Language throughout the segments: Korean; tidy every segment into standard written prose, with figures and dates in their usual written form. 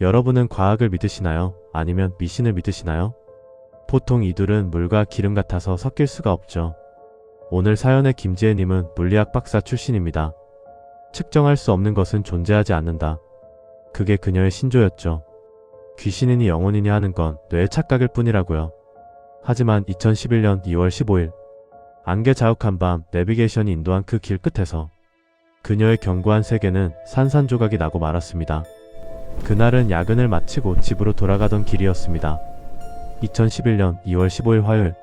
여러분은 과학을 믿으시나요? 아니면 미신을 믿으시나요? 보통 이 둘은 물과 기름 같아서 섞일 수가 없죠. 오늘 사연의 김지혜님은 물리학 박사 출신입니다. 측정할 수 없는 것은 존재하지 않는다. 그게 그녀의 신조였죠. 귀신이니 영혼이니 하는 건 뇌의 착각일 뿐이라고요. 하지만 2011년 2월 15일 안개 자욱한 밤 내비게이션이 인도한 그 길 끝에서 그녀의 견고한 세계는 산산조각이 나고 말았습니다. 그날은 야근을 마치고 집으로 돌아가던 길이었습니다. 2011년 2월 15일 화요일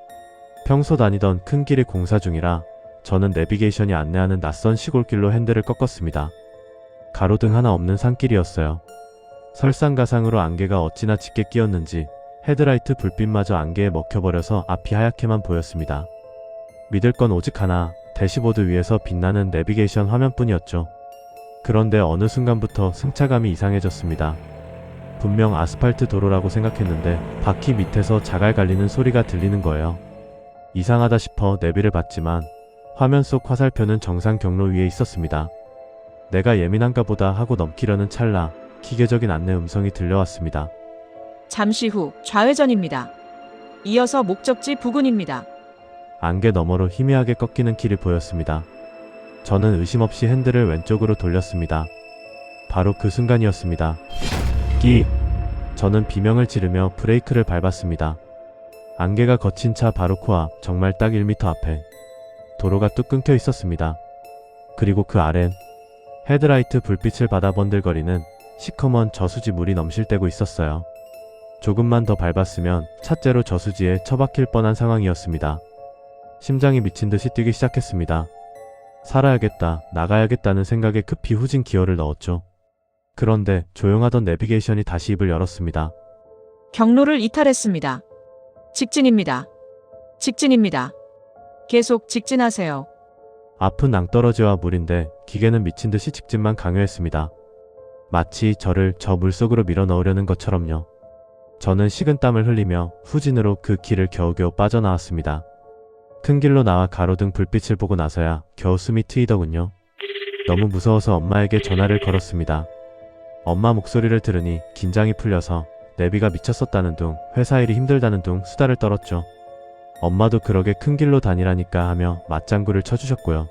평소 다니던 큰 길이 공사 중이라 저는 내비게이션이 안내하는 낯선 시골길로 핸들을 꺾었습니다. 가로등 하나 없는 산길이었어요. 설상가상으로 안개가 어찌나 짙게 끼었는지 헤드라이트 불빛마저 안개에 먹혀버려서 앞이 하얗게만 보였습니다. 믿을 건 오직 하나, 대시보드 위에서 빛나는 내비게이션 화면뿐이었죠. 그런데 어느 순간부터 승차감이 이상해졌습니다. 분명 아스팔트 도로라고 생각했는데 바퀴 밑에서 자갈 갈리는 소리가 들리는 거예요. 이상하다 싶어 내비를 봤지만 화면 속 화살표는 정상 경로 위에 있었습니다. 내가 예민한가 보다 하고 넘기려는 찰나 기계적인 안내 음성이 들려왔습니다. 잠시 후 좌회전입니다. 이어서 목적지 부근입니다. 안개 너머로 희미하게 꺾이는 길이 보였습니다. 저는 의심 없이 핸들을 왼쪽으로 돌렸습니다. 바로 그 순간이었습니다. 끼! 저는 비명을 지르며 브레이크를 밟았습니다. 안개가 거친 차 바로 코앞, 정말 딱 1m 앞에 도로가 뚝 끊겨 있었습니다. 그리고 그 아랜 헤드라이트 불빛을 받아 번들거리는 시커먼 저수지 물이 넘실대고 있었어요. 조금만 더 밟았으면 차째로 저수지에 처박힐 뻔한 상황이었습니다. 심장이 미친 듯이 뛰기 시작했습니다. 살아야겠다, 나가야겠다는 생각에 급히 후진 기어를 넣었죠. 그런데 조용하던 내비게이션이 다시 입을 열었습니다. 경로를 이탈했습니다. 직진입니다. 직진입니다. 계속 직진하세요. 앞은 낭떠러지와 물인데 기계는 미친 듯이 직진만 강요했습니다. 마치 저를 저 물속으로 밀어 넣으려는 것처럼요. 저는 식은땀을 흘리며 후진으로 그 길을 겨우겨우 빠져나왔습니다. 큰 길로 나와 가로등 불빛을 보고 나서야 겨우 숨이 트이더군요. 너무 무서워서 엄마에게 전화를 걸었습니다. 엄마 목소리를 들으니 긴장이 풀려서 내비가 미쳤었다는 둥, 회사 일이 힘들다는 둥 수다를 떨었죠. 엄마도 그러게 큰 길로 다니라니까 하며 맞장구를 쳐주셨고요.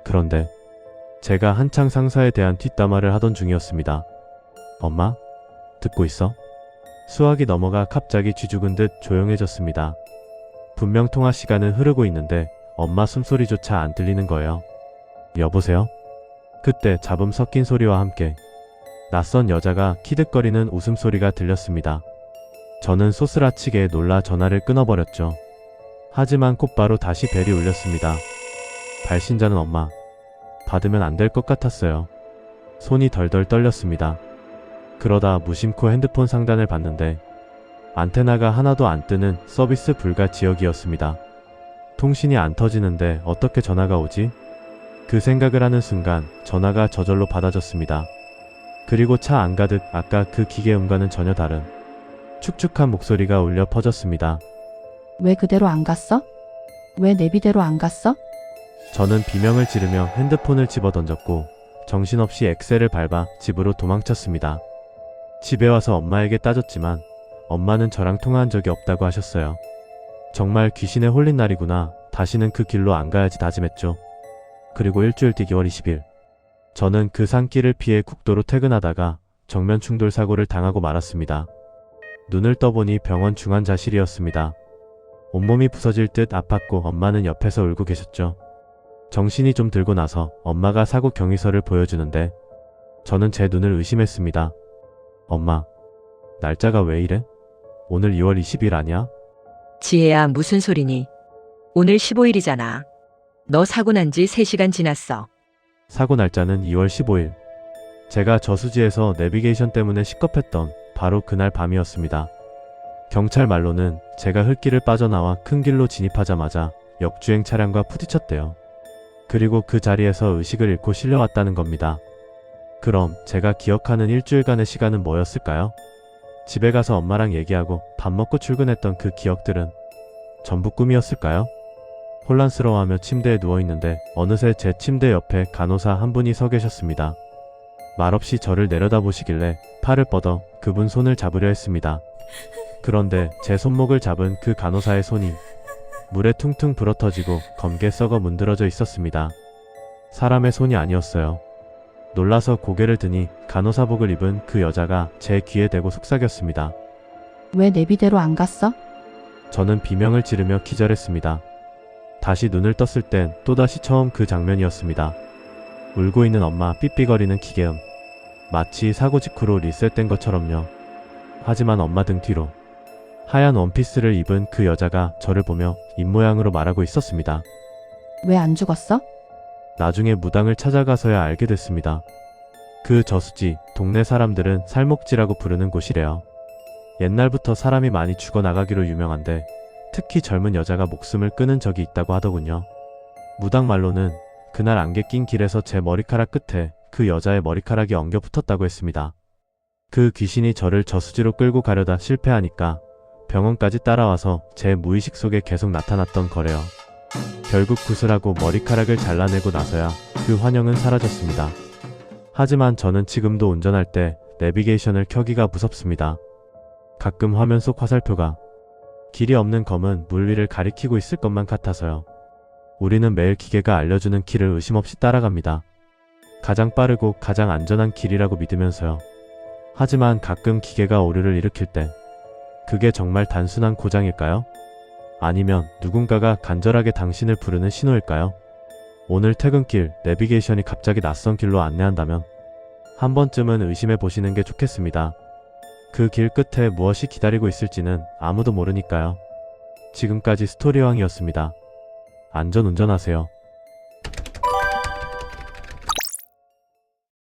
그런데 제가 한창 상사에 대한 뒷담화를 하던 중이었습니다. 엄마? 듣고 있어? 수학이 넘어가 갑자기 쥐죽은 듯 조용해졌습니다. 분명 통화 시간은 흐르고 있는데 엄마 숨소리조차 안 들리는 거예요. 여보세요? 그때 잡음 섞인 소리와 함께 낯선 여자가 키득거리는 웃음소리가 들렸습니다. 저는 소스라치게 놀라 전화를 끊어버렸죠. 하지만 곧바로 다시 벨이 울렸습니다. 발신자는 엄마. 받으면 안 될 것 같았어요. 손이 덜덜 떨렸습니다. 그러다 무심코 핸드폰 상단을 봤는데 안테나가 하나도 안 뜨는 서비스 불가 지역이었습니다. 통신이 안 터지는데 어떻게 전화가 오지? 그 생각을 하는 순간 전화가 저절로 받아졌습니다. 그리고 차 안가득 아까 그 기계음과는 전혀 다른 축축한 목소리가 울려 퍼졌습니다. 왜 그대로 안 갔어? 왜 내비대로 안 갔어? 저는 비명을 지르며 핸드폰을 집어던졌고 정신없이 엑셀을 밟아 집으로 도망쳤습니다. 집에 와서 엄마에게 따졌지만 엄마는 저랑 통화한 적이 없다고 하셨어요. 정말 귀신에 홀린 날이구나. 다시는 그 길로 안 가야지 다짐했죠. 그리고 일주일 뒤 2월 20일 저는 그 산길을 피해 국도로 퇴근하다가 정면 충돌 사고를 당하고 말았습니다. 눈을 떠보니 병원 중환자실이었습니다. 온몸이 부서질 듯 아팠고 엄마는 옆에서 울고 계셨죠. 정신이 좀 들고 나서 엄마가 사고 경위서를 보여주는데 저는 제 눈을 의심했습니다. 엄마, 날짜가 왜 이래? 오늘 2월 20일 아니야? 지혜야, 무슨 소리니? 오늘 15일이잖아. 너 사고 난 지 3시간 지났어. 사고 날짜는 2월 15일. 제가 저수지에서 내비게이션 때문에 시겁했던 바로 그날 밤이었습니다. 경찰 말로는 제가 흙길을 빠져나와 큰 길로 진입하자마자 역주행 차량과 부딪혔대요. 그리고 그 자리에서 의식을 잃고 실려왔다는 겁니다. 그럼 제가 기억하는 일주일간의 시간은 뭐였을까요? 집에 가서 엄마랑 얘기하고 밥 먹고 출근했던 그 기억들은 전부 꿈이었을까요? 혼란스러워하며 침대에 누워있는데 어느새 제 침대 옆에 간호사 한 분이 서 계셨습니다. 말없이 저를 내려다보시길래 팔을 뻗어 그분 손을 잡으려 했습니다. 그런데 제 손목을 잡은 그 간호사의 손이 물에 퉁퉁 불어터지고 검게 썩어 문드러져 있었습니다. 사람의 손이 아니었어요. 놀라서 고개를 드니 간호사복을 입은 그 여자가 제 귀에 대고 속삭였습니다. 왜 내비대로 안 갔어? 저는 비명을 지르며 기절했습니다. 다시 눈을 떴을 땐 또다시 처음 그 장면이었습니다. 울고 있는 엄마, 삐삐거리는 기계음. 마치 사고 직후로 리셋된 것처럼요. 하지만 엄마 등 뒤로 하얀 원피스를 입은 그 여자가 저를 보며 입모양으로 말하고 있었습니다. 왜 안 죽었어? 나중에 무당을 찾아가서야 알게 됐습니다. 그 저수지, 동네 사람들은 살목지라고 부르는 곳이래요. 옛날부터 사람이 많이 죽어나가기로 유명한데 특히 젊은 여자가 목숨을 끊은 적이 있다고 하더군요. 무당 말로는 그날 안개 낀 길에서 제 머리카락 끝에 그 여자의 머리카락이 엉겨 붙었다고 했습니다. 그 귀신이 저를 저수지로 끌고 가려다 실패하니까 병원까지 따라와서 제 무의식 속에 계속 나타났던 거래요. 결국 구슬하고 머리카락을 잘라내고 나서야 그 환영은 사라졌습니다. 하지만 저는 지금도 운전할 때 내비게이션을 켜기가 무섭습니다. 가끔 화면 속 화살표가 길이 없는 검은 물 위를 가리키고 있을 것만 같아서요. 우리는 매일 기계가 알려주는 길을 의심 없이 따라갑니다. 가장 빠르고 가장 안전한 길이라고 믿으면서요. 하지만 가끔 기계가 오류를 일으킬 때 그게 정말 단순한 고장일까요? 아니면 누군가가 간절하게 당신을 부르는 신호일까요? 오늘 퇴근길 내비게이션이 갑자기 낯선 길로 안내한다면 한 번쯤은 의심해 보시는 게 좋겠습니다. 그 길 끝에 무엇이 기다리고 있을지는 아무도 모르니까요. 지금까지 스토리왕이었습니다. 안전 운전하세요.